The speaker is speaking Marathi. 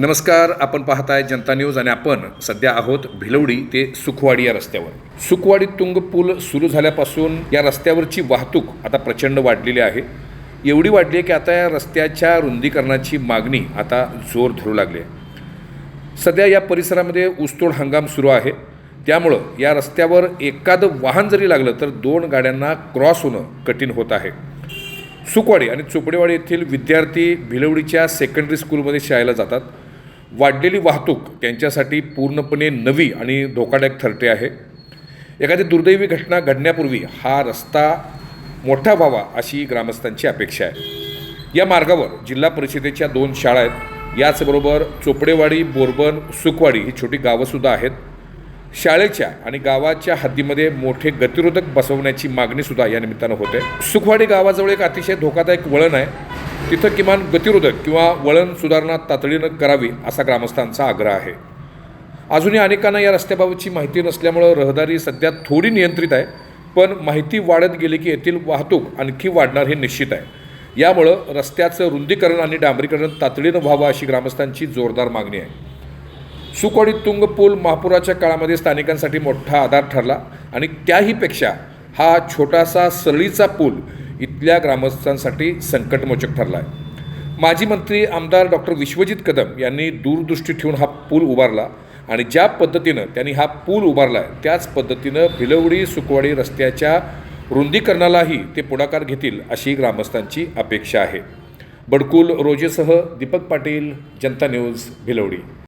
नमस्कार, आपण पाहताय जनता न्यूज आणि आपण सध्या आहोत भिलवडी ते सुखवाडी या रस्त्यावर. सुखवाडी तुंग पूल सुरू झाल्यापासून या रस्त्यावरची वाहतूक आता प्रचंड वाढलेली आहे. एवढी वाढली आहे की आता या रस्त्याच्या रुंदीकरणाची मागणी आता जोर धरू लागली आहे. सध्या या परिसरामध्ये ऊसतोड हंगाम सुरू आहे, त्यामुळं या रस्त्यावर एखादं वाहन जरी लागलं तर 2 गाड्यांना क्रॉस होणं कठीण होत आहे. सुखवाडी आणि चोपडेवाडी येथील विद्यार्थी भिलवडीच्या सेकंडरी स्कूलमध्ये शाळेला जातात. वाढलेली वाहतूक त्यांच्यासाठी पूर्णपणे नवी आणि धोकादायक ठरते आहे. एखादी दुर्दैवी घटना घडण्यापूर्वी हा रस्ता मोठा व्हावा अशी ग्रामस्थांची अपेक्षा आहे. या मार्गावर जिल्हा परिषदेच्या 2 शाळा आहेत. याचबरोबर चोपडेवाडी, बोरबन, सुखवाडी ही छोटी गावंसुद्धा आहेत. शाळेच्या आणि गावाच्या हद्दीमध्ये मोठे गतिरोधक बसवण्याची मागणीसुद्धा या निमित्तानं होते. सुखवाडी गावाजवळ एक अतिशय धोकादायक वळण आहे. तिथं किमान गतिरोधक किंवा वळण सुधारणा तातडीनं करावी असा ग्रामस्थांचा आग्रह आहे. अजूनही अनेकांना या रस्त्याबाबतची माहिती नसल्यामुळं रहदारी सध्या थोडी नियंत्रित आहे, पण माहिती वाढत गेली की येथील वाहतूक आणखी वाढणार हे निश्चित आहे. यामुळं रस्त्याचं रुंदीकरण आणि डांबरीकरण तातडीनं व्हावं अशी ग्रामस्थांची जोरदार मागणी आहे. सुखवाडी तुंग पूल महापुराच्या काळामध्ये स्थानिकांसाठी मोठा आधार ठरला आणि त्याहीपेक्षा हा छोटासा सरळीचा पूल इथल्या ग्रामस्थांसाठी संकटमोचक ठरला आहे. माजी मंत्री आमदार डॉक्टर विश्वजित कदम यांनी दूरदृष्टी ठेवून हा पूल उभारला आणि ज्या पद्धतीनं त्यांनी हा पूल उभारला आहे त्याच पद्धतीनं भिलवडी सुखवाडी रस्त्याच्या रुंदीकरणालाही ते पुढाकार घेतील अशी ग्रामस्थांची अपेक्षा आहे. बडकुल रोजेसह दीपक पाटील, जनता न्यूज, भिलवडी.